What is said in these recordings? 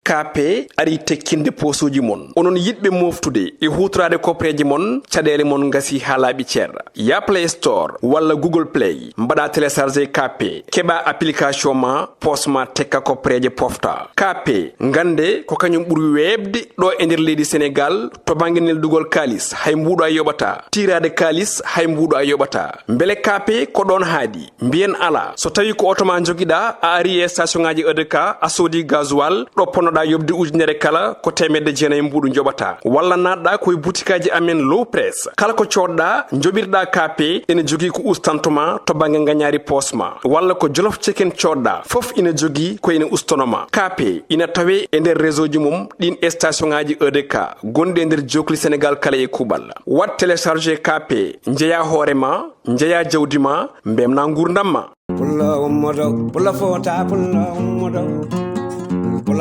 KP ari tekkinde posuji mon onon yidbe moftude e hutrade kopreji mon cadele mon ngasi halabi cerra ya Play Store walla Google Play mbada télécharger KP keba application ma posma tekka kopreje pofta KP ngande ko kanyum buri webde do e nder leydi Sénégal to banginel dugol kalis hay mbudo a yobata tirade kalis hay mbudo a yobata mbele KP ko don haadi mbien ala so tawi ko otoma jogida a ari e station ngaji EDK a sodi gasoil do ponoda yobde ujunere kala ko temedde jeena mbudu jobata walla nadda koy boutikaji amen low press kala ko codda jobirda KP ene jogi ko ustantuma to bange nganyari posma walla ko jolof chicken codda fof ina jogi ko ina ustonoma KP ina tawe e nder réseau ji mum din station ngaji EDK gonde nder jokli Sénégal kala e kubal wat télécharger KP njeya horema njeya jawdima mbemna ngurdamma pulla ummodo pulla fota pulla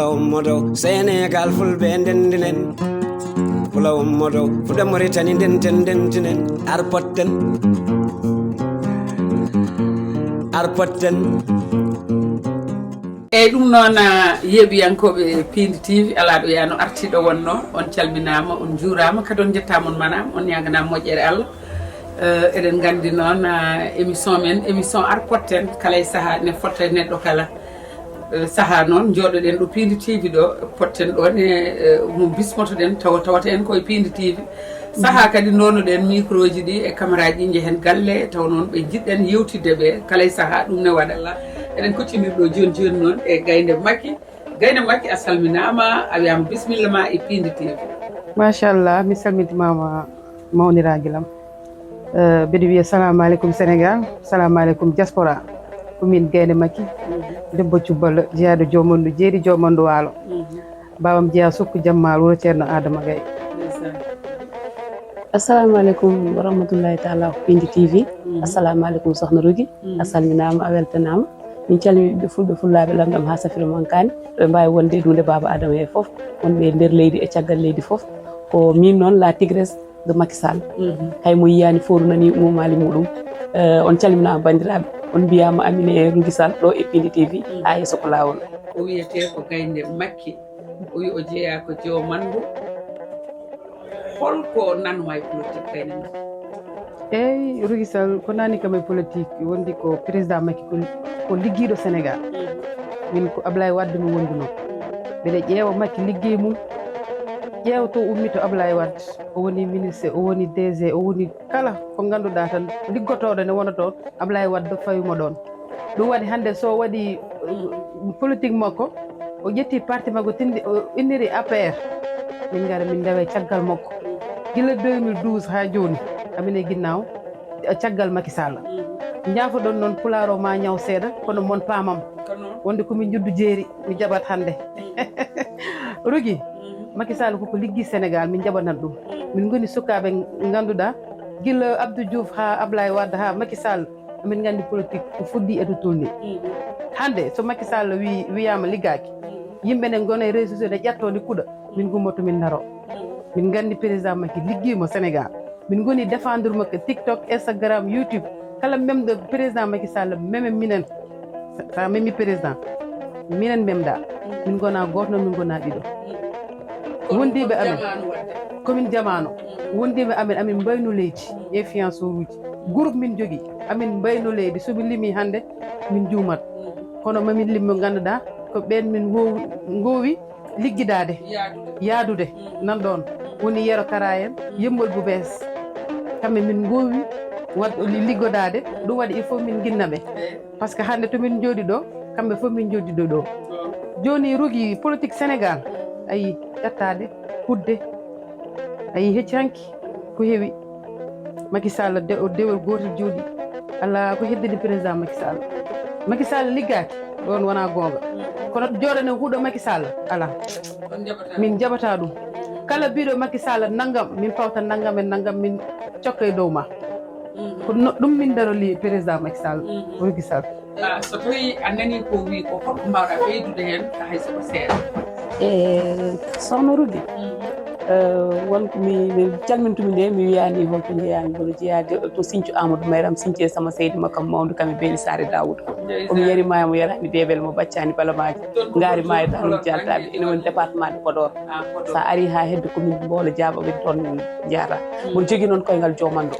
ummodo Sénégal fulbe ndendinen pulla ummodo fuda Mauritanie ndendinen Arr Potten eyyi ɗum noon yeeɓiyankoɓe Piindi TV ala ɗo yano artiɗo wonno on calminama on juurama kadi on jettamon manam on ñaganama moƴƴere Allah eɗen gandi noon émission men émission Arr Potten kala e saaha ne fotta neɗɗo kala saaha noon jooɗoɗen ɗo Piindi TV ɗo potten ɗon e mo bismotoɗen tawata en koye Piindi TV saaha kadi nonuɗen micro ji ɗi e caméra ji jehen galle taw noon ɓe jiɗɗen yewtidde ɓe kala e saaha ɗum ne waɗa eɗen koccinirɗo joni noon e gaynde makki a salminama a wiyama bisimilla ma e Piindi TV machallah mi salmitimama mawniraguelam mbeɗa wiya salamu aleykum Sénégal salamu aleykum diaspora komin gaynde makki debbo cubbalo jeeyado jomandu jeeri jomandu waalo bawam jeeya sukku jammal wuro ceerno Adama Gaye assalamu aleykum wa rahmatullahi taala ko Piindi TV assalamu aleykum sohna Rougui a salminama a weltanama min calmi ɓiɓɓe fulɓe fullaɓe lamɗam ha safira mankani ɓe mbawi wonde e dunde baba Adama he foof wonɓe nder leydi e caggal leydi foof ko min noon la tigresse de Macky Sall haymo yiyani foru nani umumali muɗum on calminama bandiraɓe on mbiyama Amine Rougui Sall ɗo e Piindi TV ha yesso ko lawol o wiyete ko gaynde makki o wi o jeeya ko jomandu holko nanuma e politique gaynde makki eyyi Rougui Sall ko nani kam e politique wondi ko président Macky ko ligguiɗo Sénégal min ko Ablaye Wade mi wonduno mbeɗa ƴeewa Macky liggey mum ƴeewa to ummi to Ablaye Wade o woni ministre o woni DG o woni kala ko ganduɗa tan liggotoɗo ne wona toon Ablaye Wade fawimo ɗon ɗum waɗi hande so waɗi politique makko o ƴetti parti makko tindi o inniri APR min gara min dawe caggal makko gila 2012 ha joni amine ginnaw caggal Macky Sall jaafoɗon noon pulaar o ma ñaw seeɗa kono mon paamam wonde komin juddu jeeri mi jaɓat hande Rougui Macky Sall koko liggi Sénégal min jaɓanan ɗum min goni sukaɓe ganduɗa guila Abdou Diouf ha Ablaye Wade ha Macky Sall min gandi politique ko fuɗɗi e to tolni hande so Macky Sall wiyama liggaki yimɓe ne gona e réseau sociaux ne ƴettode kuuɗa min gummoto min daro min gandi président Macky liggimo Sénégal min goni défendre makko TikTok Instagram YouTube kala memɗo président Macky Sall meme minen sa memi président minen memɗa min gona goto noon min gona ɗiɗo wondiɓe amen komin jamanu wondiɓe amin mbayno leydi influence uji groupe min jogui amin mbayno leydi somi limi hande min juumat kono mamin limmo ganduɗa ko ɓen min gowi liggidade yaadude nan ɗon woni Yero Kara en Yembol bu bees kamɓe min gowi liggodade ɗum waɗi il faut min guinnaɓe par ce que hande tomin jooɗi ɗo kamɓe fof min jooɗiɗo ɗo joni Rougui politique Sénégal ayi ƴettade hudde ayi hecci hanki ko heewi Macky Sall dewol gotel jooɗi ala ko heddini président Macky Sall liggaki ɗon wona gonga kono jooɗane huuɗo Macky Sall ala min jaɓata ɗum kala biɗo Macky Sall naggam min pawta naggam e naggam min cokka e dow ma ko ɗum min daroli président Macky Sall Rougui Sall so tawi a nani ko wi ko holko mbawɗa ɓeydude hen hayso ko seeɗa sohna Rougui wonko mi calmintumi nde mi wiyani holto jeeyami mboɗo jeeyade to Sinthiou Amadou Mayram Sinthiou sama seydi makam mawdu kam e beeli Sare Daoud komi yarimama mo yarani debel mo baccani balamaji ngaari maayo tan jaltaɓe ene woni département de Podor sa ari ha hedde commune Mbolo Diaba ɓen toon jaata mboɗo jogui noon koyngal jomando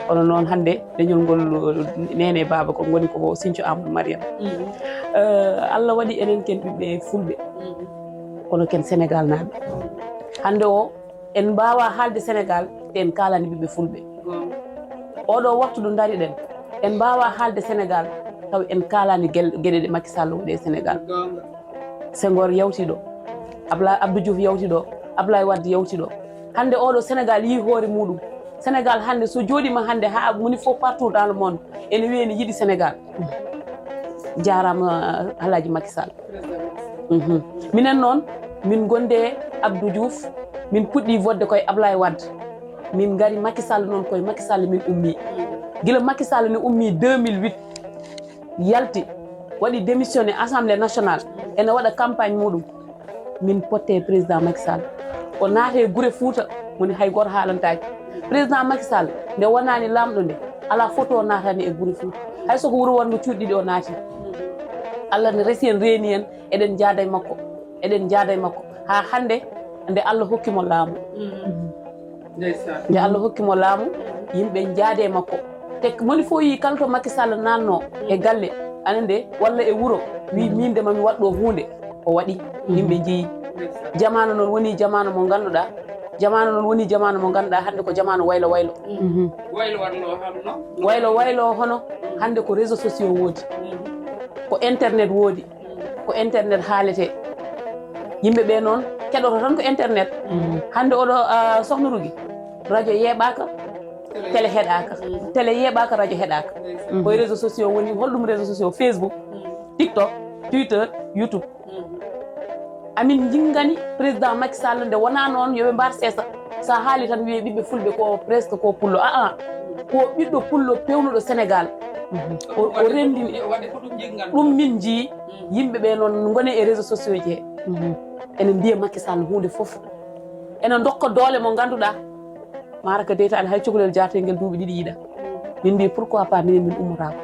kono noon hande leñol ngol nene baba ko goni ko Sinthiou Amadou Mariam Allah waɗi enen ken ɓiɓɓe fulɓe kono ken Sénégal naaɓe hande o en mbawa haalde Sénégal te en kalani ɓiɓɓe fulɓe oɗo waktu ɗo dari ɗen en mbawa haalde Sénégal taw en kalani gueɗe ɗe Macky Sall waɗi e Sénégal Senghor yawti ɗo Abdou Diouf yawti ɗo Abdoulaye Wade yawti ɗo hande oɗo Sénégal yi hoore muɗum Sénégal hande so joɗima hande ha moni fof partout dans le monde ene wiyeni yiɗi Sénégal jarama Alhaji Macky Sall minen noon min gonde Abdou Diouf min puɗɗi vodde koye Ablaye Wade min gari Macky Sall noon koye Macky Sall min ummi gila Macky Sall ne ummi 2008 yalti waɗi démissionné Assemblée nationale ene waɗa campagne muɗum min potte président Macky Sall o naate Gure Fouta moni hay goto haalantaki président Macky Sall nde wonani lamɗo nde ala photo o natani e Gure Fouta hay soko wuuro wonmo cuuɗɗiɗi o naati Allah ne resi en reeni en eɗen jaada e makko ha hande nde Allah hokkimo laamu nde Allah hokkimo laamu yimɓe jaade makko te moni fof yi kala to Macky Sall nanno e galle anande walla e wuro wi min de mami waɗɗo hunde o waɗi yimɓe jeeyi jamanu noon woni jamanu mo ganduɗa hande ko jamanu waylo hono hande ko réseaux sociaux woodi ko internet woodi ko internet haalete yimɓe ɓe noon keɗoto tan ko internet hande oɗo sohna Rougui radio yeeɓaka télé heeɗaka télé yeeɓaka radio heeɗaka koye réseaux sociaux woni holɗum réseaux sociaux Facebook TikTok Twitter YouTube amin jinggani président Macky Sall nde wona noon yoɓe mbar seesa sa haali tan wiye ɓiɓɓe fulɓe ko presque ko pullo ko ɓiɗɗo pullo pewnuɗo Sénégal o rendini ɗum min jii yimɓe ɓe noon gone e réseaux sociaux ji he ene mbiya Macky Sall hunde foof ene dokka doole mo ganduɗa mara ko deyta hay cukalel jategel duuɓi ɗiɗi yiiɗa min mbi pourquoi pas minen min ummotako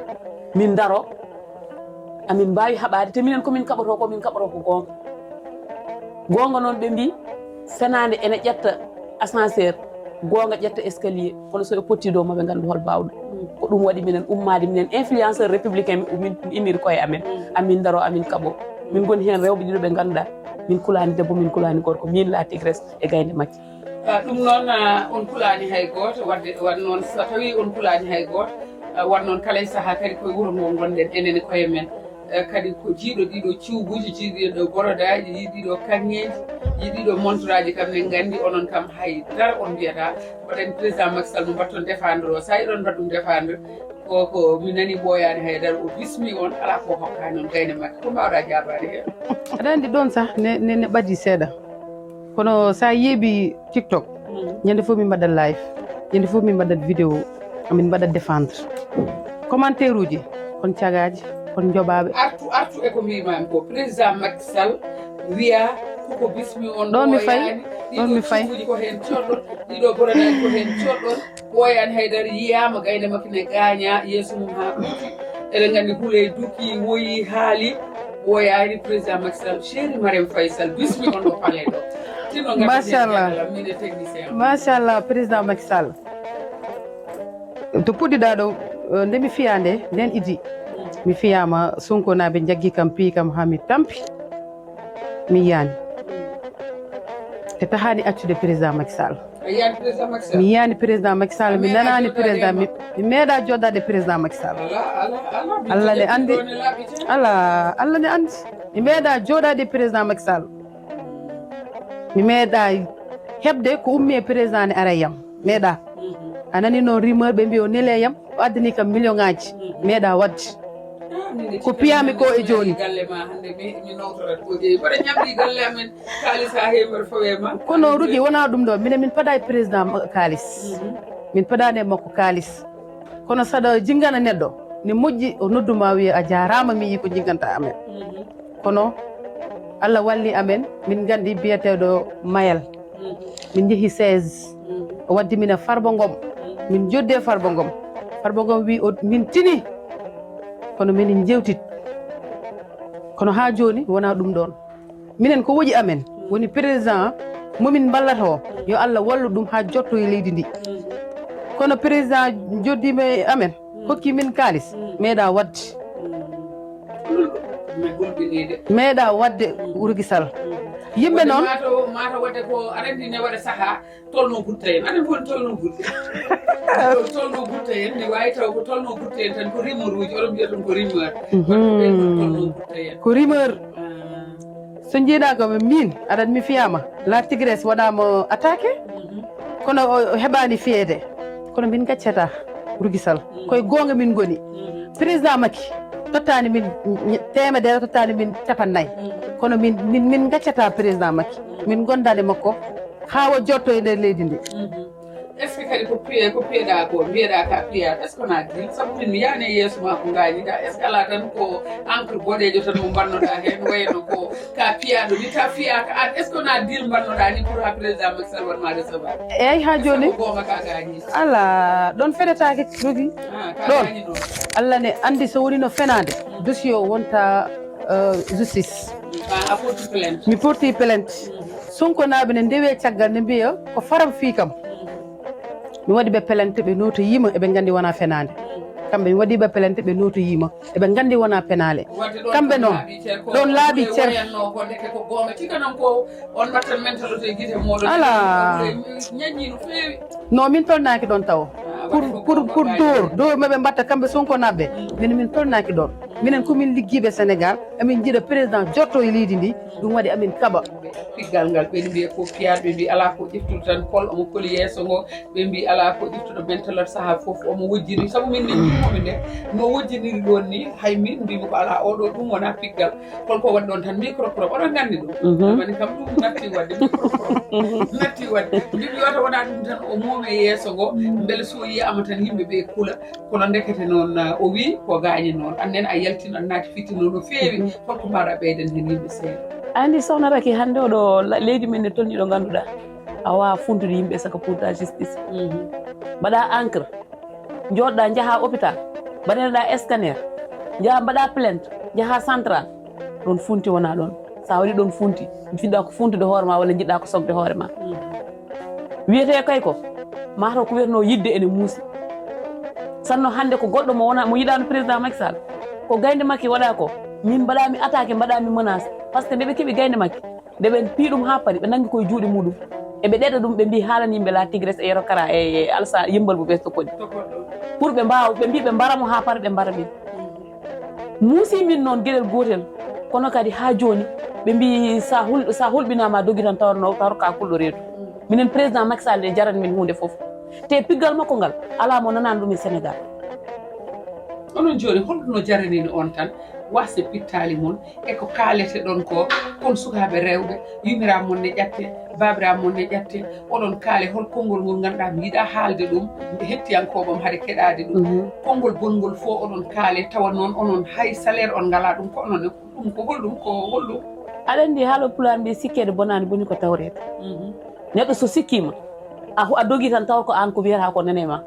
min daro amin mbawi haɓade te minen komin kaɓoto ko gonga noon ɓe mbi fenade ene ƴetta ascenseur gonga ƴetta escalier kono so e potti dow maɓe gandu hol bawɗo ko ɗum waɗi minen ummade minen influenceur républicain min inniri koye amen amin daro amin kaɓo min goni hen rewɓe ɗiɗo ɓe ganduɗa min kulani debbo min kulani gorko min la tigresse e gaynde Macky ɗum noon on kulani hay goto wadde noon so tawi on kulani hay goto wan noon kala e saaha kadi koye wuuro ngo gonɗen enen koye men kadi ko jiiɗo ɗiɗo ciwguji jiiɗiɗo borodaji jiiɗiɗo kanŋeji jiiɗiɗo montre aji kam en gandi onon kam haydara on mbiyata waɗen président Macky Sall mo mbatton défendre o sa yiɗon mbaɗ ɗum défendre ko mi nani ɓooyani haydara o bismi on ala ko hokkani on gayne Macky ko mbawɗa jabade hen aɗa andi ɗon sah ne ɓadi seeɗa kono sa yeeɓi TikTok ñande fof min mbaɗat live ñande fof min mbaɗat vidéo min mbaɗat défendre commentaire uji kon cagaji kon joɓaɓe artu eko mbimami ko président Macky Sall wiya koko bismi on ɗon mi fay ko hen coɗɗon ɗiɗo borodaji ko hen coɗɗon ɓooyani haydara yiyama gayne makko ne gaña yeeso mum ha ɓuuti eɗen gandi Houleye Dukki woyi haali ɓooyani président Macky Sall chéri Mariame Faye Sall bismi on ɗo palais ɗo tinno mine technicien machallah président Macky Sall to puɗɗiɗa ɗo nde mi fiya nde nden idi mi fiyama Sonko naɓe jaggi kam pii kam ha mi tampi mi yiyani te tahani accude président Macky Sall mi yiyani président Macky Sall mi nanani président mi meeɗa joɗade président Macky Sall Allah ne andi Allah ne andi mi meeɗa joɗade président Macky Sall mi meeɗa heɓde ko ummi e président ne ara yam meeɗa a nani noon rumeur ɓe mbi o nele yam o addani kam million ngaji meeɗa wadde ko piyami ko e joni kono Rougui wona ɗum ɗo minen min paɗa e président kalis min paɗani e makko kalis kono saɗa jinggana neɗɗo ne moƴƴi o nodduma wiya a jarama mi yi ko jingganta amen kono Allah walli amen min gandi biyeteɗo Mayel min jeehi 16 o waddi min e Farba Ngom min jodde Farba Ngom wi min tini kono minen jewtit kono ha joni wona ɗum ɗon minen ko woji amen woni président momin ballata o yo Allah wallu ɗum ha jotto e leydi ndi kono président joddima e amen hokki min kalis meeɗa wadde meeɗa wadde Rougui Sall yimɓe noon mata wadde ko arandi ne waɗa saaha tolno gutta en aɗa foti tolno gutta tolno gutta en ne wawi taw ko tolno gutta en tan ko rumeur uji oɗon mbiya ɗum ko rumeur tolno gutta en ko rumeur so jiiɗa ko min aɗani mi fiyama la tigresse waɗama attaqué kono o heɓani fiyede kono min gaccata Rougui Sall koye gonga min goni président Macky tottani min temedere tottani min 50 kono min gaccata président Macky min gondade makko ha o jotto e nder leydi ndi est ce que kadi ko piyeɗa ko mbiyeɗa ka piyat est ce que wona dil saabu min mi yani yeeso ma ko gañita est ce que ala tan ko encre boɗejo tan mo bannoɗa hen wayno ko ka piyaɗo ni ta fiyaka an est ce que wona dil bannoɗa ni pour ha président Macky Sall watma recevoir eyyi ha joni goma ka gañi ala ɗon feɗetake Rougui ɗon Allah ne andi so woni no fenade dossier o wonta justice a porti plainte mi porti plainte Sonko naaɓe ne ndewe caggal ne mbiya ko faram fi kam mi waɗi ɓe plainte ɓe notoyima eɓe gandi wona fenade kamɓe mi waɗi ɓe plainte ɓe notoyima eɓe gandi wona penale kamɓe noon ɗon laaɓi cer ala non min tolnaki ɗon taw pour dor maɓe mbatta kamɓe Sonko naaɓe min tolnaki ɗon minen komin ligguiɓe Sénégal amin jiiɗa président jotto e leydi ndi ɗum waɗi amin kaɓa piggal ngal ɓe mbiya ko piyaɗ ɓe mbi ala ko ƴeftude tan kol omo koli yesso ngo ɓe mbi ala ko ƴeftuɗo mentalot saaha foof omo wojjiri saabu min min jimoɓe nde no wojjiniri ɗon ni hay min mbimi ko ala oɗo ɗum wona piggal holko waɗi ɗon tan microprop oɗon gandi ɗum mani kam ɗum natti wadde microprop natti wadde mbimi wata wona ɗum tan o muume yesso ngo beele so yiyama tan yimɓe ɓe kuula kono ndekete noon o wi ko gañi noon annen a yaltino an naati fittino no feewi holko mbaɗa ɓeyden hen yimɓe seeɗa andi sohna Raky hande oɗo leydi men ne tolni ɗo ganduɗa a wawa funtude yimɓe saka pourta justice mbaɗa encre joɗɗa jaaha hôpital mbaɗeneɗa scanner jaaha mbaɗa plainte jaaha central ɗon funti wona ɗon sa waɗi ɗon funti jiɗɗa ko funtude hoorema walla jiɗɗa ko sogde hoorema wiyete kay ko mataw ko wiyeteno yidde ene muusi sanno hande ko goɗɗo mo yiɗano président Macky Sall ko gaynde makki waɗa ko min mbaɗami attaqué mbaɗami menace par ce que ndeɓe keeɓi gaynde makki ndeɓe piiɗum ha paari ɓe nangi koye juuɗe muɗum eɓe ɗeɗa ɗum ɓe mbi haalani yimɓe la tigresse e yeero kara e alsa yimbal mo ɓe tokkoɗi pour ɓe mbawa ɓe mbi ɓe mbaramo ha paari ɓe mbara min muusi min noon gueɗel gotel kono kadi ha joni ɓe mbi sa hulɓinama dogui tan tawro ka kulɗo reedu minen président Macky Sall ne jarani min hunde foof te piggal makko ngal ala mo nanani ɗum e Sénégal onon joni holɗuno jaranini on tan wasa pittali mon e ko kaalete ɗon ko kon sukaɓe rewɓe yumiraɓe mon ne ƴatte babiraɓe mon ne ƴatte oɗon kaale hol konngol ngol ganduɗa mi yiiɗa haalde ɗum hettiyankoɓam haade keɗade ɗum konngol bongol fo oɗon kaale tawa noon onon hay salaire on ngala ɗum ko onon ɗum ko holɗum aɗa andi haalo pulaar mbi sikkede bonani boni ko tawrede neɗɗo so sikkima a dogui tan tawa ko an ko wiyata ko nenema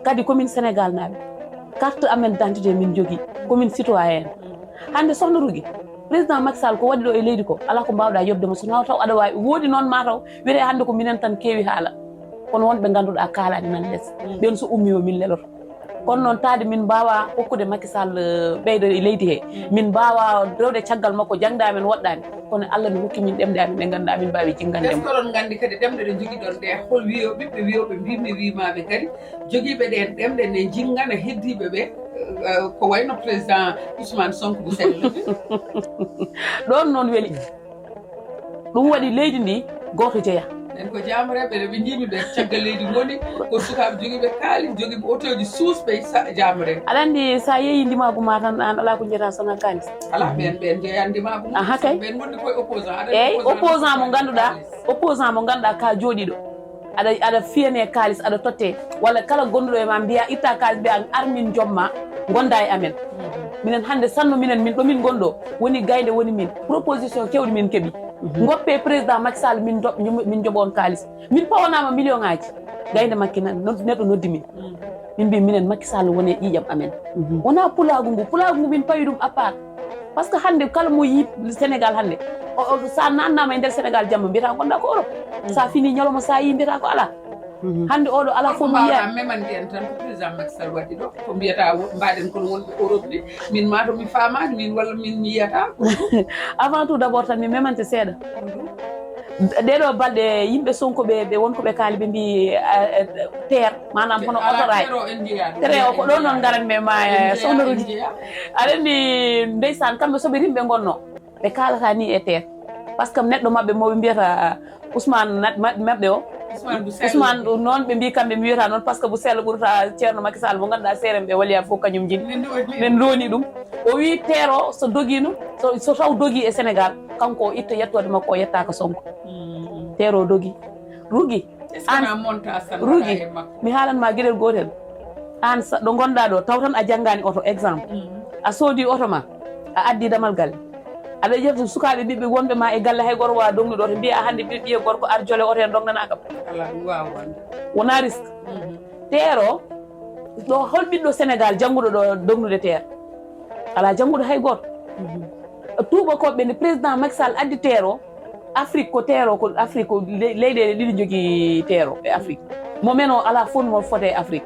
kadi commune Sénégal naaɓe carte amen d'identité min jogui commune citoyen hande sohna Rougui président Macky Sall ko waɗi ɗo e leydi ko ala ko mbawɗa yobdemo so taw aɗa wawi woodi noon mataw wiyete hande ko minen tan keewi haala kono wonɓe ganduɗa kaalani nan less ɓen so ummi o min leloto kono noon taade min mbawa hokkude Macky Sall ɓeydo e leydi he min mbawa rewde caggal makko jangdamen woɗɗani kono Allah ne hokki min ɗemɗe amin ɗe ganduɗa min mbawi jinggandemo est ce que oɗon gandi kadi ɗemɗe ɗe jogui ɗon ɗe hol ɓiɓɓe wiyoɓe mbimi wimaɓe kadi joguiɓe ɗen ɗemɗe ne jinggana heddiɓe ɓe ko wayno président Ousmane Sonko du Sall ɗon noon weeli ɗum waɗi leydi ndi goto jeeya en ko jamareɓe ɓe jiimiɓe caggal leydi goni ko sukaɓe joguiɓe kaali joguiɓe otoji susɓe jamareɓe aɗa andi sa yeeyi ndimagu ma tan an ala ko jeeta sona kalis ala ɓen jeeya ndimagu aha kay ɓen gondi koye opposant eyyi opposant mo ganduɗa ka jooɗiɗo aɗa fiyane kalis aɗa totte walla kala gonduɗo e ma mbiya itta kalis mbiya armin jomma gonda e amen minen hande sanno minen min ɗomin gonɗo woni gaynde woni min proposition kewɗi min keeɓi goppe président Macky Sall min joɓon kalis min pawanama million ngaji gayde makki neɗɗo noddi min mbi minen Macky Sall woni ƴiƴam amen wona pulagu ngu min pawi ɗum à part par ce que hande kala mo yi Sénégal hande sa nannama e nder Sénégal jamma mbiyata gonɗa ko Europe sa fini ñalawma sa yi mbiyata ko ala hande oɗo ala fof mi yiya memande en tan ko président Macky Sall waɗi ɗo ko mbiyata mbaɗen kono wonɓe Europe ni min ma to mi famani min walla min yiyata avant tout d' abord tan mi memante seeɗa ɗeɗo balɗe yimɓe Sonko ɓe wonko ɓe kaali ɓe mbi terre manam hono autorail terre o ko ɗo noon garanɓe ma sohnaruji aɗa andi ndeysan kamɓe soɓe rimɓe gonno ɓe kalata ni e terre par ce que neɗɗo mabɓe moɓe mbiyata Ousmane mabɓe o Ousmane ɗum noon ɓe mbi kamɓe mi wiyata noon par ce que bo sella ɓurata ceerno Macky Sall mo ganduɗa seerem ɓe waliya fof kañum jini ɓen doni ɗum o wi terre o so doguino so taw dogui e Sénégal kanko o itta yettode makko o yettaka Sonko terre o dogui Rougui Rougui mi haalanma gueɗel gotel an ɗo gonɗa ɗo taw tan a janggani auto exemple a soodi auto ma a addi damal galle aɗa ƴefta sukaɓe ɓiɓɓe wonɓe ma e galle hay goto wawa dognude oto mbiya hande ɓiye gorko ar jole oto en dognanakam wona risque terre o ɗo hol ɓiɗɗo Sénégal jangguɗo ɗo dognude terre ala jangguɗo hay goto tubakoɓe nde président Macky Sall addi terre o Afrique ko terre o ko Afrique ko leyɗele ɗiɗi jogui terre o e Afrique momen o ala fof mo fote e Afrique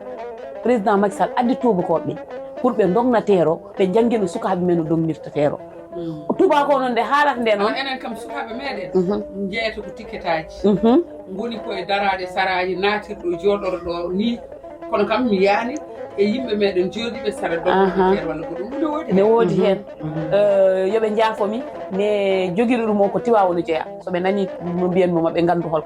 président Macky Sall addi tubakoɓe pour ɓe dogna terre o ɓe jangguino sukaɓe men no dognirta terre o tubako noon nde haalata nde noon enen kam sukaɓe meɗen jeeyata ko ticket aji goni koye darade saraji natirɗo joɗoro ɗo ni kono kam mi yaani e yimɓe meɗen jooɗiɓe sara dogoter walla ko ɗum ne woodi hen yoɓe jaafomi ne joguiɗo ɗum o ko tiwa wono jeeya soɓe nani no mbiyanmoma ɓe gandu hol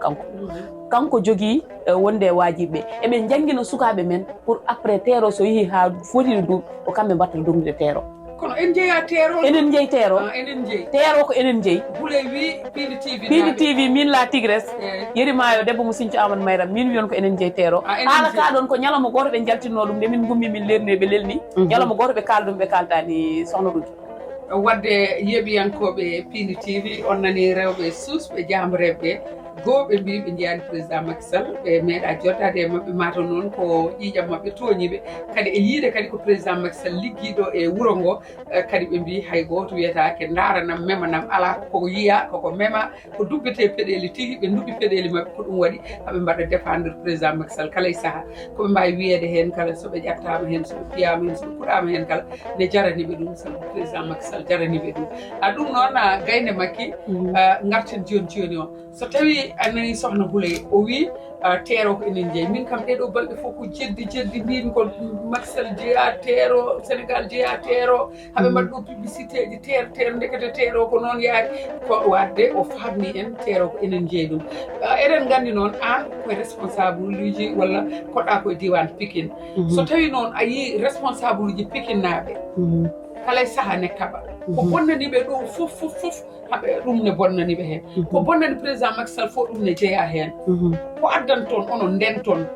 kanko jogui wonde e wajiɓeɓe eɓe jangguino sukaɓe men pour après terre o so yeehi ha fotino duuɓi ko kamɓe mbatta dognude terre o kono en jeeya terre o enen jeeyi terre o enen jeeyi terre o ko enen jeeyi Boulay wi Piindi TV min la tigresse yerimayo debbo mo Sinthiou Amadou Mayram min wiyon ko enen jeeyi terre o haala ka ɗon ko ñalawma goto ɓe jaltinno ɗum nde min gummi min lerni ɓe lelni ñalawma goto ɓe kalda ɗum ɓe kaldani sohna Rougui wadde yeɓiyankoɓe Piindi TV on nani rewɓe susɓe jamreɓe goo ɓe mbi ɓe jeyani président Macky Sall ɓe meeɗa jottade e mabɓe mataw noon ko ƴiƴam mabɓe toñiɓe kadi e yiide kadi ko président Macky Sall ligguiɗo e wuuro ngo kadi ɓe mbi hay goto wiyetake daranam memanam ala koko yiya koko mema ko dubbete peɗeli tigui ɓe dubbi peɗeli mabɓe ko ɗum waɗi haaɓe mbaɗa défendre président Macky Sall kala e saaha koɓe mbawi wiyede hen kala soɓe ƴattama hen soɓe piyama hen soɓe puɗama hen kala ne jaraniɓe ɗum sabu président Macky Sall jaraniɓe ɗum ɗum noon gaynde makki garten joni o so tawi anani sohna Boulay o wi terre o ko enen jeeyi min kam ɗeɗo balɗe fof ko jeddi mbimi ko Macky Sall jeeya terre o Sénégal jeeya terre o haaɓe mbaɗa ɗo publicité ji terre ndekete terre o ko noon yaari ko wadde o famni en terre o ko enen jeeyi ɗum eɗen gandi noon an koye responsable uji walla koɗɗa koye diwan Pikine so tawi noon a yi responsable uji Pikine naɓe kala e saaha ne kaɓa ko bonnaniɓe ɗo fof haɓe ɗum ne bonnaniɓe hen ko bonnani président Macky Sall fof ɗum ne jeeya hen ko addan toon onon ndenton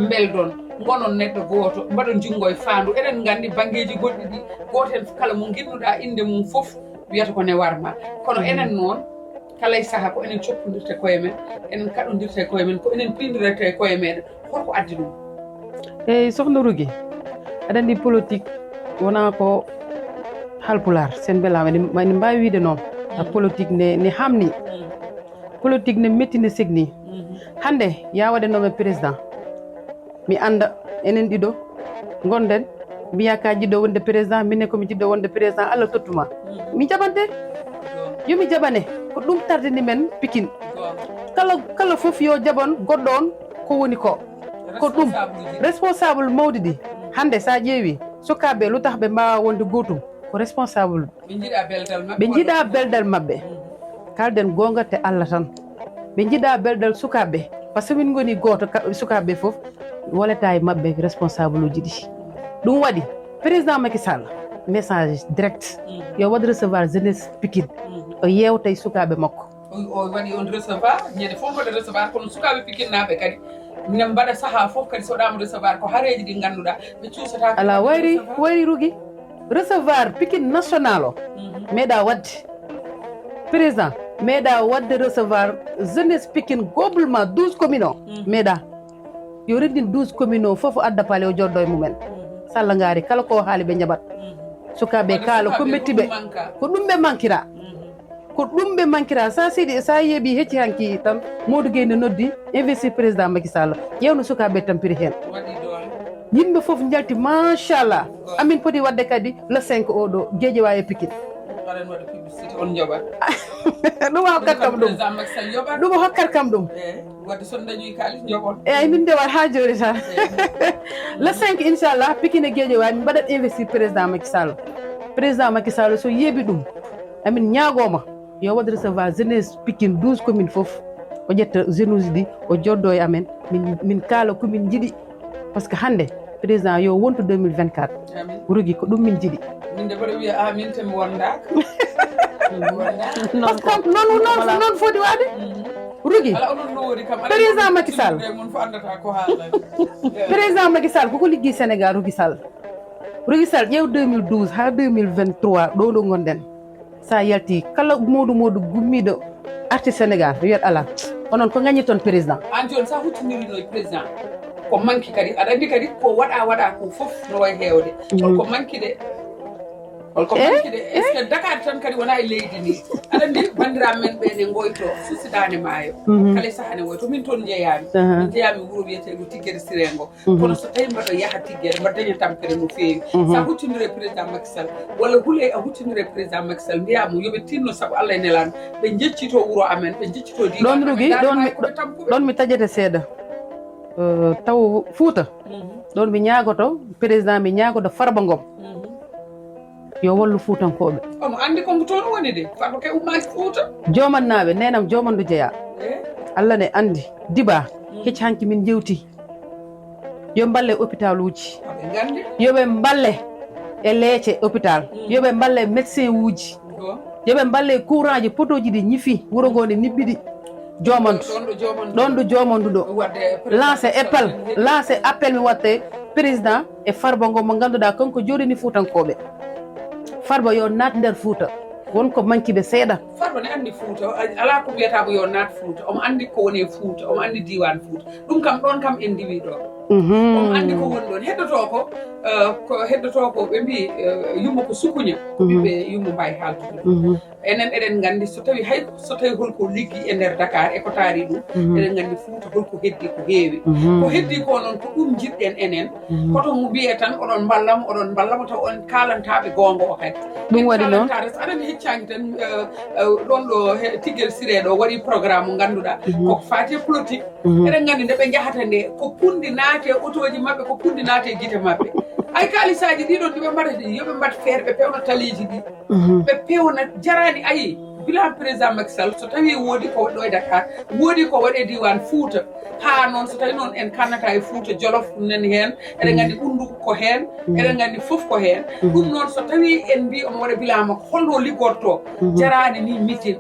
beldon gonon neɗɗo goto mbaɗon junggo e fandu eɗen gandi banggueji goɗɗi ɗi goten kala mo guinnuɗa inde mum fof wiyata ko ne warma kono enen noon kala e saaha ko enen coppodirta koye men enen kaɗodirta e koye men ko enen pindirata e koye meɗen holko addi ɗum eyyi sohna Rougui aɗa andi politique wona ko halpular sen belama ene mbawi wiide noon politique ne hamni politique ne metti ne segni hande ya waɗanoma président mi anda enen ɗiɗo gonden mbiya ka jiɗɗo wonde président minne komi jiɗɗo wonde président Allah tottuma mi jaɓante yomi jaɓane ko ɗum tardini men Pikine kala fof yo jaɓon goɗɗo on ko woni ko ɗum responsable mawɗi ɗi hande sa ƴeewi sukaɓe lutax ɓe mbawa wonde gotum ko responsable ɓe jiiɗa beldal mabɓe kalden gonga te Allah tan ɓe jiiɗa beldal sukaɓe par ce que min goni goto sukaɓe foof wolata e mabɓe responsable uji ɗi ɗum waɗi président Macky Sall message direct yo waɗ recevoir jeunesse Pikine o yewta e sukaɓe makko o waɗi on recevoir ñande fof waɗa recevoir kono sukaɓe Pikine naɓe kadi minen mbaɗa saaha fof kadi so waɗama recevoir ko haareji ɗi ganduɗa ɓe cuusata ala wayri Rougui recevoir Pikine national o meeɗa wadde président meeɗa wadde recevoir jeunesse Pikine globalement 12 communes meeɗa yo reddin 12 communes o fof adda paale o joddo e mumen Sall ngaari kala ko haali ɓe jaɓat sukaɓe kaala ko mettiɓe ko ɗum ɓe mankira ko ɗum ɓe mankira sa siɗi sa yeeɓi hecci hanki tan Modou Gueye ne noddi investir président Macky Sall ƴewno sukaɓe tampiri hen yimɓe fof jalti machallah amin poti wadde kadi le 5 oɗo Guédiawaye e Pikine ɗum hokkat kam ɗum ɗum hokkat kam ɗum eyyi min ndewat ha joni tan le 5 inchallah Pikine e Guédiawaye min mbaɗat investir président Macky Sall so yeeɓi ɗum amin ñaagoma yo waɗ recevoir jeunesse Pikine 12 communes fof o ƴetta jeunes uji ɗi o joddo e amen min kaala komin jiiɗi par ce que hande président yo wontu 2024 Rougui ko ɗum min jiiɗi min de mbaɗa wiya amin temi wondaka par ce que noon foti waade Rougui président Macky Sall président Macky Sall koko liggi Sénégal Rougui Sall ƴeew 2012 ha 2023 ɗo ɗo gonɗen sa yalti kala modou gummiɗo artiste Sénégal wiyat ala onon ko gañi toon président an joni sa huttinirino e président ko manki kadi aɗa andi kadi ko waɗa ko fof no way heewde holko manki de est ce que Dakar tan kadi wona e leydi ni aɗa andi bandiraɓe men ɓe ne goyto susidani maayo kala saaha ne woyto min toon jeeyami min jeeyami wuuro wiyetego Tiggere Sirengo kono so tawi mbaɗo yaaha Tiggere mbaɗa daña tampere no feewi sa huttinire président Macky Sall walla huule a huttinire président Macky Sall mbiyamo yoɓe tinno saabu Allah e nelano ɓe jeccito wuuro amen ɓe jeccito di ɗon Rougui ɗon mi tajete seeɗa taw Fouta ɗon mi ñaagoto président mi ñaagoto Farba Ngom yo wallu Fuutankoɓe omo andi konko toon woni de Farba kay ummaki Fouta jomannaɓe nenam jomandu jeeya Allah ne andi diba hecci hanki min jewti yo mballe hôpital uji yoɓe mballe e leece hôpital yoɓe mballe médecin uji yoɓe mballe courant ji potoji ɗi ñifi wuuro ngo nde nibbiɗi jomandu ɗon ɗo jomandu ɗo lancé appel mi watte président e Farba Ngom mo ganduɗa kanko joɗini Fuutankoɓe Farba yo naat nder Fouta wonko mankiɓe seeɗa Farba ne andi Fouta ala ko wiyatamo yo naat Fouta omo andi ko woni Fouta omo andi diwan Fouta ɗum kam ɗon kam en diwi ɗo omo andi ko woni ɗon heddoto ko ɓe mbi yummo ko sukuña ko ɓiɓe yummo mbawi haaltude enen eɗen gandi so tawi holko liggi e nder Dakar e ko taari ɗum eɗen gandi Fouta holko heddi ko heewi ko heddi ko noon ko ɗum jiɗɗen enen koto mo wiye tan oɗon ballamo taw on kalantaɓe gonga o kadi ɗum waɗi noon aɗani heccaki tan ɗon ɗo Tiggere Siré ɗo waɗi programme mo ganduɗa koko fati e politique eɗen gandi nde ɓe jahata nde ko pundi naate autoji mabɓe ko pundi naate guite mabɓe ay kalisaji ɗiɗon ɗiɓe mbaɗa yoɓe mbaɗ feere ɓe pewna taliji ɗi ɓe pewna jarani ayi bilan président Macky Sall so tawi woodi ko waɗɗo e Dakar woodi ko waɗe diwan Fouta ha noon so tawi noon en kannata e Fouta Jolof nani hen eɗen gandi ɓundu ko hen eɗen gandi foof ko hen ɗum noon so tawi en mbi omo waɗa bilan makko holno liggorto jarani ni mitin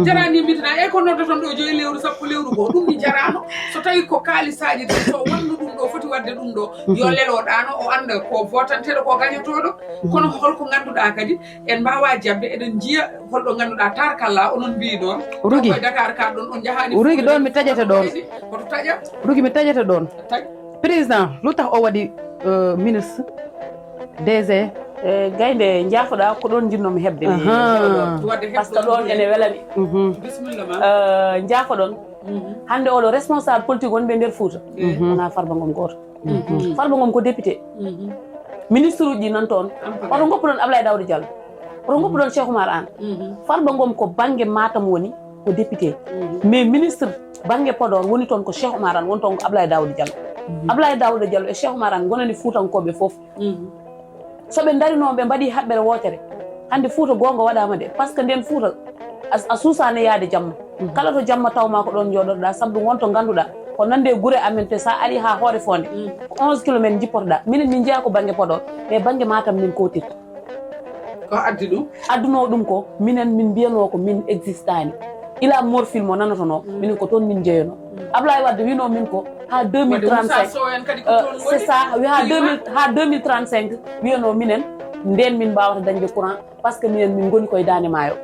jarani mitina e ko nodda toon ɗo 5 lewru 10 lewru go ɗum ni jarano so tawi ko kaalisaji ɗi so wannu ɗum ɗo foti wadde ɗum ɗo yo leloɗano o anda ko votanteɗo ko gañotoɗo kono holko ganduɗa kadi en mbawa jabde eɗen jiiya holɗo ganduɗa tarkalla onon mbi noon Rougui koye Dakar ka ɗon on jahani Rougui ɗon mi tajata ɗon koto taƴa Rougui mi tajata ɗon président lu tax o waɗi ministre DG gaynde jaafoɗa ko ɗon jinnomi hebde par ce que ɗon ene welami jaafoɗon hande oɗo responsable politique wonɓe nder Fouta wona Farba Ngom goto Farba Ngom ko député ministre uji nan toon oto goppuɗon Ablaye Daouda Diallo oto goppuɗon Cheikh Oumar Anne Farba Ngom ko banggue Matam woni ko député mais ministre banggue Podor woni toon ko Cheikh Oumar Anne woni toon ko Ablaye Daouda Diallo Ablaye Daouda Diallo e Cheikh Oumar Anne gonani Fuutankoɓe foof soɓe darinoɓe mbaɗi haɓɓere wotere hande Fouta gonga waɗama de par ce que nden Fouta a suusani yaade jamma kala to jamma tawma ko ɗon joɗoɗa saabu wonto ganduɗa ko nande guure amen te sa ari ha hoore fonde 11 kilométre jippotoɗa minen min jeeya ko banggue Podor mais banggue Matam min kotirta ko addi ɗum adduno ɗum ko minen min mbiyano ko min existani ila morphile mo nanotono minen ko toon min jeeyano Ablaye Wade wino min ko ha 2035 c'est ça ha 2035 wiyano minen nden min mbawata dañde courant par ce que minen min goni koye dande maayo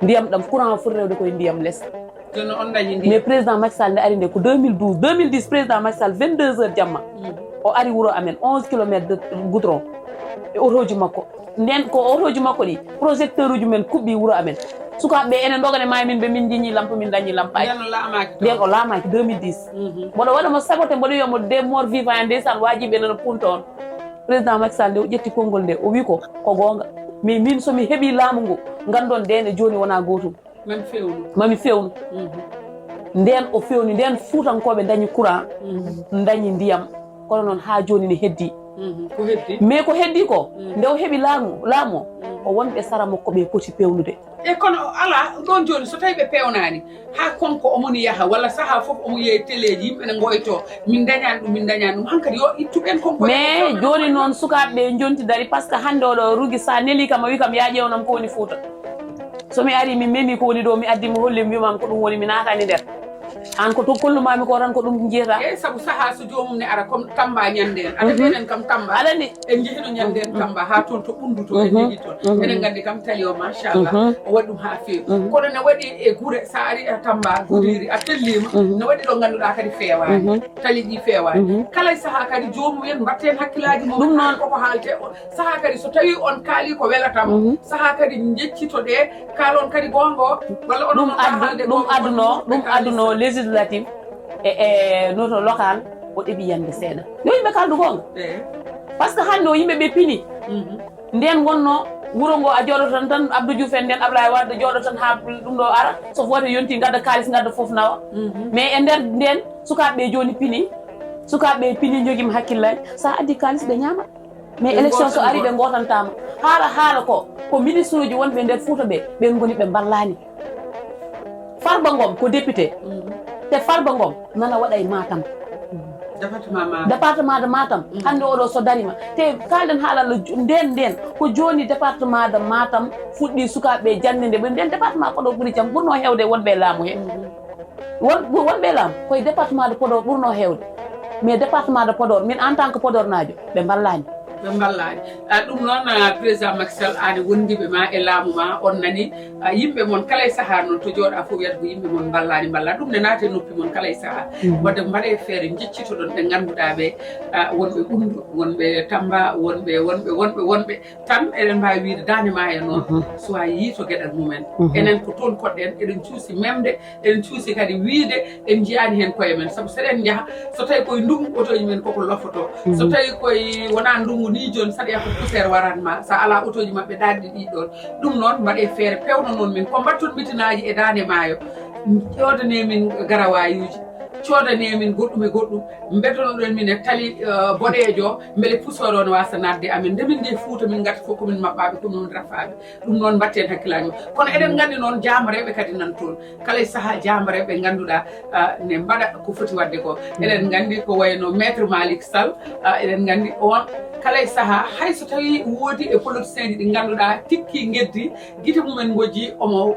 ndiyam ɗam courant foti rewde koye ndiyam less jono on dañi ndi mais président Macky Sall nde ari nde ko 2012 2010 président Macky Sall 22 heures jamma o ari wuro amen 11 kilométre de goudron e otoji makko nden ko otoji makko ɗi projecteur uji men kuɓɓi wuro amen sukaɓe enen dogane ma min ɓe min jiñi lampe min dañi lampaji nden o laamaki 2010 mboɗo waɗamo sabote mboɗo wiyomo des mort vivant e ndeysan wajiɓe nana punta on président Macky Sall nde o ƴetti konngol nde o wi ko gonga mais min somi heeɓi laamu ngu gandon ndene joni wona gotum mami fewnu nden o fewni nden fuutankoɓe dañi courant dañi ndiyam kono noon ha joni ne heddi mais ko heddi ko nde o heeɓi laamu o wonɓe sara makko ɓe poti pewnude e kono ala ɗon joni so tawi ɓe pewnani ha konko omoni yaaha walla saaha foof omo yeeyi téléji yimɓe ne goyto min dañani ɗum hankkadi yo ittuɓen konko mais joni noon sukaɓeɓe jontidari par ce que hande oɗo Rougui sa neeli kam a wi kam ya ƴewnam ko woni Fouta somi ari mi memi ko woni ɗo mi addi mi holli mi wimami ko ɗum woni mi natani nder an ko to kollumami ko tan ko ɗum jeeta e saabu saaha so jomum ne ara comme Tamba ñanden aɗaɗenen kam Tamba aɗani en jeehino ñanden Tamba ha toon to ɓunduto en jogui toon enen gandi kam tali o machallah o waɗi ɗum ha fewi kono ne waɗi e guure sa ari a Tamba Guriri a tellima ne waɗi ɗo ganduɗa kadi fewani tali ɗi fewani kala saaha kadi jomumen mbatten hakkillaji mum ɗum noon koko haalte o saaha kadi so tawi on kaali ko welatama saaha kadi jeccitoɗe kalon kadi gonga walla ɗum adduno législative e noto local o ɗeɓi yande seeɗa yo yimɓe kaldu gonga par ce que hande o yimɓe ɓe pini nden wonno wuro ngo a jooɗotan tan Abdou Diouf en nden Ablaye Wade jooɗo tan ha ɗum ɗo ara so wote yonti gadda kalis gadda foof nawa mais e nder nden sukaɓeɓe joni pini sukaɓeɓe pini joguima hakkillaji sa addi kalis ɓe ñamat mais élection so ari ɓe gotantama haala ko ministre uji wonɓe nder Fouta ɓen goni ɓe ballani Farba Ngom ko député te Farba Ngom nana waɗa e Matam département de Matam hande oɗo so darima te kalden haalalla nden ko joni département de Matam fuɗɗi sukaɓe jandinde ɓe nden département Podor ɓuuri jam ɓurno hewde wonɓe laamu he wonɓe laamu koye département de Podor ɓurno hewde mais département de Podor min en tant que Podor najo ɓe ballani ɗum noon président Macky Sall ani wondiɓe ma e laamu ma on nani yimɓe mon kala e saaha noon to jooɗa fof wiyata ko yimɓe mon ballani ɗum ne naate noppi mon kala e saaha wadde mbaɗe feere jeccitoɗon ɓe ganduɗa ɓe wonɓe ɓundu wonɓe Tamba wonɓe tan eɗen mbawi wiide dande ma e noon so a yii to gueɗal mumen enen ko toon koɗɗen eɗen cuusi memde eɗen cuusi kadi wiide en jiyani hen koye men saabu seɗen jaaha so tawi koye ndungu otoji men koko lofoto so tawi koye wona ndungu ni joni saɗa ko poussiére waranma sa ala autoji mabɓe daɗɗi ɗiɗon ɗum noon mbaɗe feere pewno noon min ko mbatton mitinaji e dande maayo ƴodane min garawayuji codane min goɗɗum e goɗɗum bettonoɗon min e tali boɗejo beele puusore o ne wasa nadde amen ndemin nde Fouta min garta fof komin mabɓaɓe komin rafaɓe ɗum noon mbatten hakkillaji kono eɗen gandi noon jamareɓe kadi nan toon kala e saaha jamareɓe ganduɗa ne mbaɗa ko foti wadde ko eɗen gandi ko wayno maître Malick Sall eɗen gandi on kala e saaha hayso tawi woodi e politicien ji ɗi ganduɗa tikki geddi guite mumen gojji omo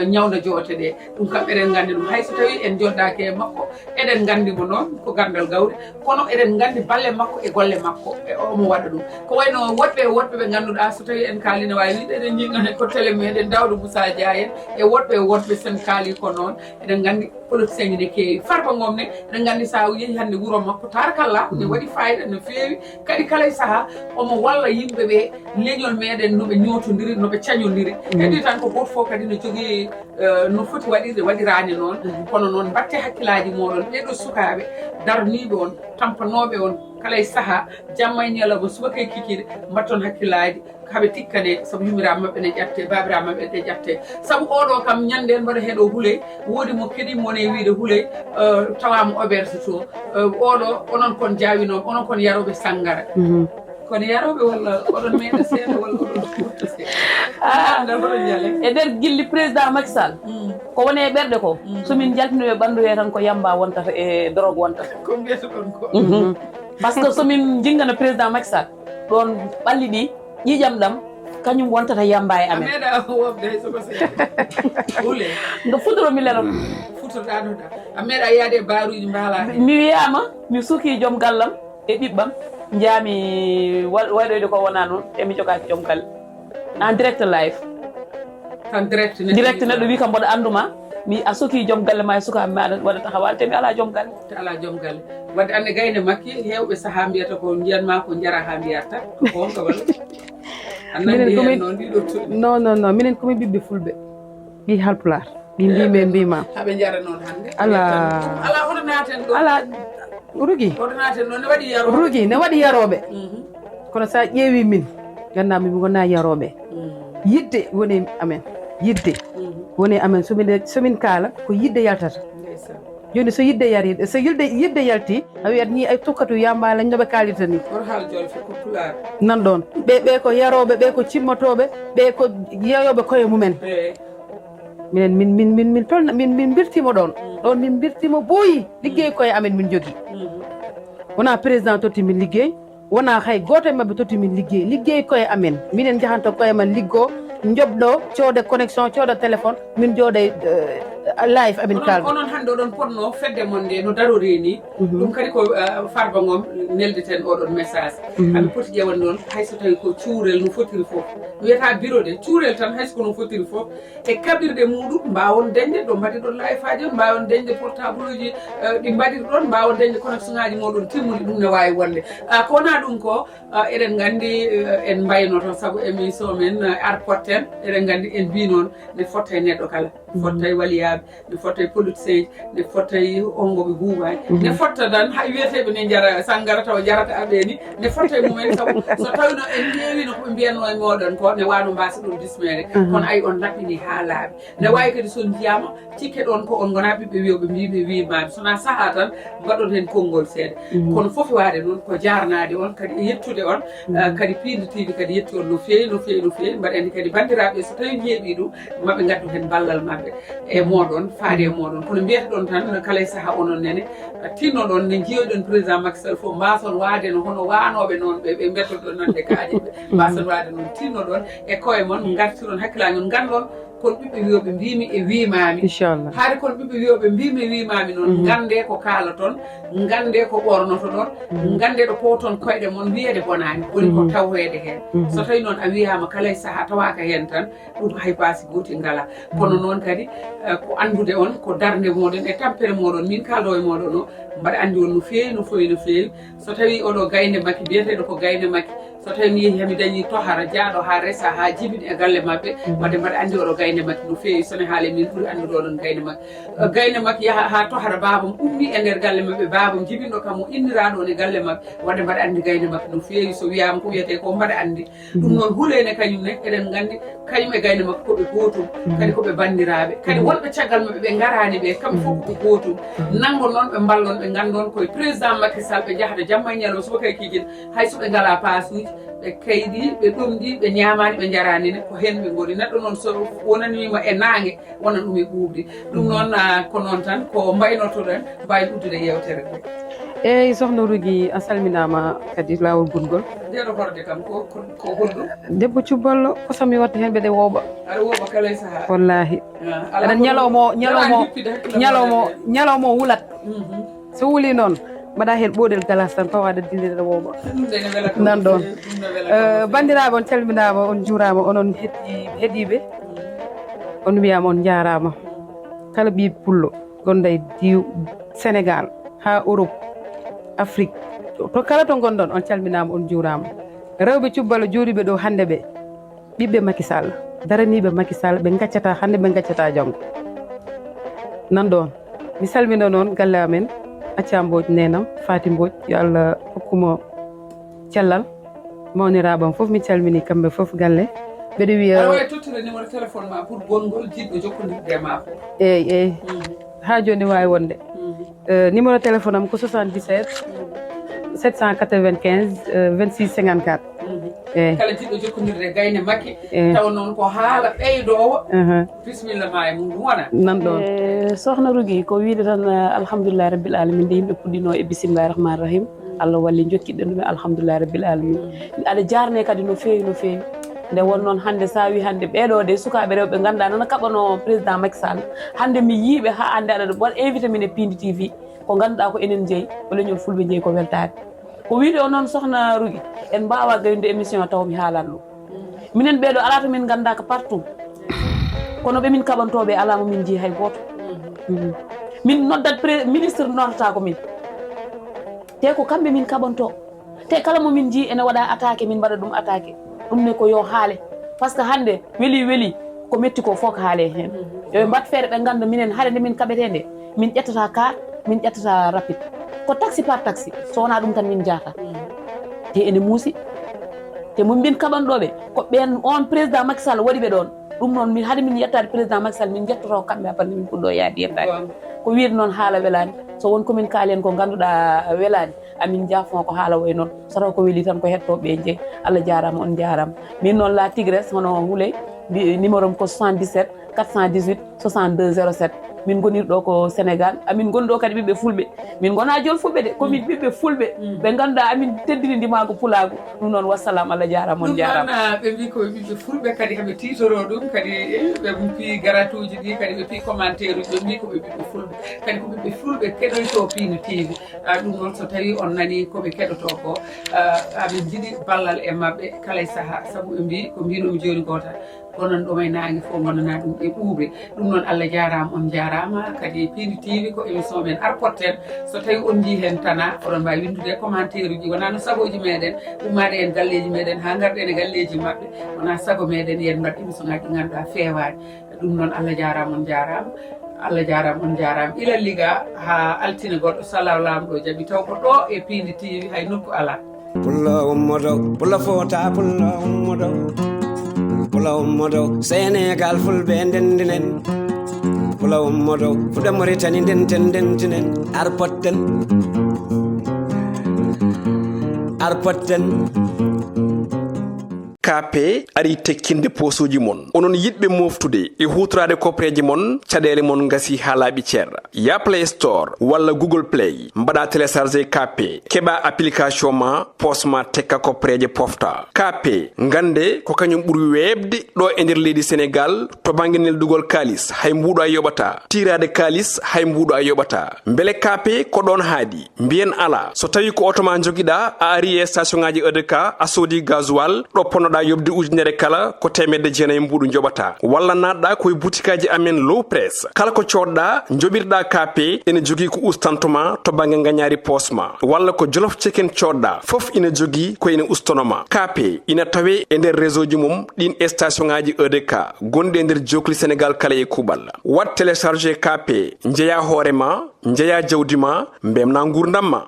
ñawda joote ɗe ɗum kam eɗen gandi ɗum hayso tawi en joddaki e makko eɗen gandimo noon ko gandal gawri kono eɗen gandi balle makko e golle makko e omo waɗa ɗum ko wayno woɗɓe ɓe ganduɗa so tawi en kaali ne wawi wiide eɗen jiɗɗon ko télé meɗen Dawdo Moussa Dia en e woɗɓe sen kaali ko noon eɗen gandi politicien ji ne keewi Farba Ngom ne eɗen gandi sa yeehi hande wuuro makko tarakalla ne waɗi fayida no feewi kadi kala e saaha omo walla yimɓeɓe leñol meɗen noɓe ñotodiri noɓe cañodiri kadi tan ko goto fof kadi ne jogui no foti waɗirde waɗirani noon kono noon mbatte hakkillaji moɗon ɓeɗo sukaɓe darniɓe on tampanoɓe on kala e saaha jamma e ñalawma subaka e kikiɗe mbatton hakkillaji haɓe tikkane saabu yummiraɓe mabɓe ne ƴatte babiraɓe mabɓe ne ƴatte saabu oɗo kam ñanden mbaɗa heeɗo Houleye woodi mo keɗimon e wiide Houleye tawama auberge to oɗo onon kon jawinoɓe onon kon yaroɓe sangara kono yaroɓe walla oɗon meeɗa seeɗa walla oɗon ɓurta seeɗa hoɗon ñale e nder gilli président Macky Sall ko woni e ɓerɗe ko somin jaltinoɓe ɓandu he tan ko yamba wontata e drogue wontata ko mbiyata ɗon ko par ce que somin jinggana président Macky Sall ɗon ɓalli ɗi ƴiƴam ɗam kañum wontata yamba e amen meeɗa wobde hay soko seeɗa Houleye ngo futoromi lelo futorɗanoɗa a meeɗa yaade baaruji mbaala hen mi wiyama mi suki joom gallam e ɓiɓɓam jaami waɗoyde ko wona noon emi jogaki joom galle en direct live tan direct neɗɗo wi kam mboɗo anduma mi a soki joom galle ma e sukaɓe ma aɗa waɗa taxawal te mi ala joom galle wadde ande gayne makki hewɓe saaha mbiyata ko jiyanma ko jara ha mbiyata ko gonga walla anandi hen noon ɗiɗo tuɗi non minen komi ɓiɓɓe fulɓe ɓi halpular ɓi mbime mbima haɓe jara noon hande ala hoto naten ɗo ala Rougui hoto naten ɗo ne waɗi yaroɓe Rougui ne waɗi yaroɓe kono sa ƴeewi min gandami mi gona yaroɓe yidde woni amen yidde woni amen somin kaala ko yidde yaltata joni so yidde yari so yidde yalti a wiyat ni ay tukkatu yambala noɓe kalirta ni hoto haal jolfe ko pulaar nan ɗon ɓe ko yaroɓe ɓe ko cimmotoɓe ɓe ko yeeyoɓe koye mumen minen min tolna min birtimo ɗon min birtimo ɓooyi liggey koye amen min jogui wona président totti min liggey wona hay goto e mabɓe totti min liggey koye amen minen jahanto koye men liggo jobɗo cooda connexion cooda téléphone min jooɗe live amin kalda onon hannde oɗon ponno fedde mon nde no darori ni ɗum kadi ko farba ngom neldeten oɗon message aɓe poti ƴewan noon hayso tawi ko cuurel no fotiri fof wiyata bureau de cuurel tan hayso ko no fotiri fof e kaɓirɗe muɗum mbawon dañde ɗo mbaɗi ɗon live aji mbawon dañde portable uji ɗi mbaɗiri ɗon mbawon dañde connexion ngaji moɗon timmuɗi ɗum ne wawi wonde ko wona ɗum ko eɗen gandi en mbaynoto saabu émission men Arr Potten eɗen gandi en mbi noon ne fotta e neɗɗo kala fotta e waliyaɓe ne fotta e politicien ne fotta e ongoɓe huuɓani ne fotta tan hay wiyeteɓe ne jara sanggara taw jarata aɓeni ne fotta e mumen saabu so tawino en ƴeewino koɓe mbiyanno e moɗon ko ne wano mbasa ɗum dismede kono ayi on laɓɓini ha laaɓi ne wawi kadi son jiyama cikke ɗon ko on gona ɓiɓɓe wiyoɓe mbiɓe wimaɓe sona saaha tan mbaɗon hen konngol seeɗa kono foof wade noon ko jarnade on kadi e yettude on kadi Piindi TV kadi yetti on no fewi no fewi no fewi mbaɗa andi kadi bandiraɓe so tawi jeeɗi ɗum maɓe gaddu hen ballal mabɓe e moɗon faade e moɗon kono mbiyata ɗon tan kala e saaha onon nene tinno ɗon ne jiyoɗon président Macky Sall fof mbason waade no hono wanoɓe noon ɓe bettoɗon nande kaaje ɓe mbason waade noon tinno ɗon e koye moon gartiron hakkillaji on gandon kono ɓiɓɓe wiyoɓe mbimi e wimami inchallah haade kono ɓiɓɓe wiyoɓe mbimi e wimami noon gande ko kaalaton gande ko ɓornoto ɗon gande ɗo powton koyɗe moon wiyede bonani woni ko tawrede hen so tawi noon a wiyama kala e saaha tawaka hen tan ɗum hay basi gooti ngala kono noon kadi ko andude on ko darde moɗon e tampere moɗon min kaldo e moɗon o mbaɗa andi on no fewi no fewi no fewi so tawi oɗo gaynde makki biyeteɗo ko gaynde makki so tawi mi yeehi hami dañi tohara jaaɗo ha resa ha jibiɗi e galle mabɓe wadde mbaɗa andi oɗo gaynde makki no fewi sone haale min ɓuuri andude oɗon gaynde makki yaha ha tohara babam ummi e nder galle mabɓe babam jibinɗo kam o inniraɗo on e galle mabɓe wadde mbaɗa andi gaynde makki no fewi so wiyama ko wiyete ko mbaɗa andi ɗum noon hulene kañumne eɗen gandi kañum e gaynde makko koɓe gotum kadi koɓe bandiraɓe kadi wonɓe caggal mabɓe ɓe garani ɓe kamɓe fof koɓe gotum nango noon ɓe mballon ɓe gandon koye président Macky Sall ɓe jahata jamma e ñalawma suba kay kijin hayso ɓe ngala pasuji ɓe kayɗi ɓe ɗumɗi ɓe ñamani ɓe jaranine ko hen ɓe goni neɗɗo noon so wonanima e nangue wonan ɗum e ɓuuɓdi ɗum noon ko noon tan ko mbaynotoɗen mbawi uddude yewtere nde eyyi sohna Rougui a salminama kadi lawol gurgol ndeɗo horde kam ko holɗum debbo cubballo kosam mi watta hen mbeɗe wooɓa aɗa wooɓa kala e saaha wallahi aɗan ñalawma o wulat so wuli noon mbaɗa hen ɓoɗel galas tan fawa aɗa dindira wooɓa nan ɗon bandiraɓe on calminama on juurama onon heeɗiɓe on wiyama on jarama kala ɓi pullo gonɗo e diw Sénégal ha Europe Afrique to kala to gonɗon on calminama on juurama rewɓe cubballo jooɗiɓe ɗo hande ɓe ɓiɓɓe Macky Sall daraniɓe Macky Sall ɓe gaccata hande ɓe gaccata janggo nan ɗon mi salmina noon galle amen Acca Mbodj nenam Faty Mbodj yo Allah hokkuma cellal mawniraɓam foof mi calmini kamɓe foof galle mbeɗa wiya aɗa wawi tottire numéro téléphone ma pour gongol jiɗɗo jokkodirde ma fof eyyi ha joni wawi wonde numéro téléphone am ko 77 795 26 54 eyyi kala jiɗɗo jokkodirde gayne makki taw noon ko haala ɓeydowo bisimilla ma e mum wona nan ɗon sohna Rougui ko wiide tan alhamdoulillahi rabbil alamin nde yimɓe puɗɗino e bisimillahi rahmani rahim Allah walli jokkiɗen ɗum e alhamdoulillahi rabbil alamin aɗa jarne kadi no fewi no fewi nde won noon hande sa wi hande ɓeɗo de sukaɓe rewɓe ganduɗa nana kaɓano président Macky Sall hande mi yiiɓe ha hande aɗa waɗ invité min e Piindi TV ko ganduɗa ko enen jeeyi ko leñol fulɓe jeeyi ko weltade ko wiide o noon sohna Rougui en mbawa gaynude émission taw mi haalan ɗum minen ɓeɗo ala to min gandaka partout kono ɓe min kaɓantoɓe alama min jii hay goto min noddat ministre noddata ko min te ko kamɓe min kaɓanto te kala mo min jii ene waɗa attaqué min mbaɗa ɗum attaqué ɗum ne ko yo haale par ce que hande weeli ko metti ko fof ko haale hen yoɓe mbat feere ɓe ganda minen haade nde min kaɓetende min ƴettata car min ƴettata rapide ko taxi par taxi so wona ɗum tan min jahata te ene muusi te mo min kaɓanɗoɓe ko ɓen on président Macky Sall waɗi ɓe ɗon ɗum noon min haade min yettade président Macky Sall min jettoto kamɓe apande min puɗɗo yaade yettade ko wiide noon haala welani so won komin kaalen ko ganduɗa welani amin jafon ko haala way noon so taw ko weeli tan ko hettoɓe jeeyi Allah jarama on jarama min noon la tigresse hono Houleye numéro ko 77 418 62 07 min gonirɗo ko Sénégal amin gonɗo kadi ɓiɓɓe fulɓe min gona jol fulɓe de komin ɓiɓɓe fulɓe ɓe ganduɗa amin teddini ndimago pulago ɗum noon wassalam Allah jarama on jarama ɓe mbi koɓe ɓiɓɓe fulɓe kadi heɓe titoro ɗum kadi ɓe pi garatuji ɗi kadi ɓe pi commentaire uji ɓe mbi koɓe ɓiɓɓe fulɓe kadi ko ɓiɓɓe fulɓe keɗoyto Piindi TV ɗum noon so tawi on nani koɓe keɗoto ko amin jiiɗi ballal e mabɓe kala e saaha saabu ɓe mbi ko mbinomi joni gota gonan ɗum e nangue fof gonana ɗum e ɓuuɓe ɗum noon Allah jarama on jarama kadi Piindi TV ko émission men Arr Potten so tawi on jii hen tana oɗon mbawi windude commentaire uji wona no sagoji meɗen ummade en galleji meɗen ha garɗen e galleji mabɓe wona sago meɗen yen mbaɗ émission ngaji ɗi ganduɗa fewani ɗum noon Allah jarama on jarama Allah jarama on jarama ilal liga ha altine goɗɗo salaw lamɗo jaaɓi taw ko ɗo e Piindi TV hay nokku ala pullo ummoto pulla fota pullo ummoto pulla ummoto Sénégal fulɓe ndendinen pulla ummoto fuɗe Mauritanie ndentinen Arr Potten Arr Potten KP ari tekkinde posuji mon onon yidɓe moftude e hutorade kopreji mon caɗele mon gasi ha laaɓi ceerra ya Play Store walla Google Play mbaɗa téléchargé KP keɓa application ma posma tekka kopreje pofta KP gande ko kañum ɓuuri webde ɗo e nder leydi Sénégal to banggue neldugol kalis hay mbuɗo a yoɓata tirade kalis hay mbuɗo a yoɓata beele KP ko ɗon haadi mbiyen ala so tawi ko auto ma joguiɗa a ari e station ngaji EDK a soodi gasoil ɗo ponnoɗa yobde ujunere kala ko temedde jeenayyi mbuɗu joɓata walla natɗa koye boutikaji amen low press kala ko coɗɗa joɓirɗa KP ene jogui ko ustantoma to banggue gagnari posma walla ko jolof chicken coɗɗa foof ina jogui ko ina ustonoma KP ina tawe e nder réseau ji mum ɗin station ngaji EDK gonɗi e nder jokli Sénégal kala e kuuɓal wat téléchargé KP jeeya hoorema jeeya jawdi ma mbemna gurdam ma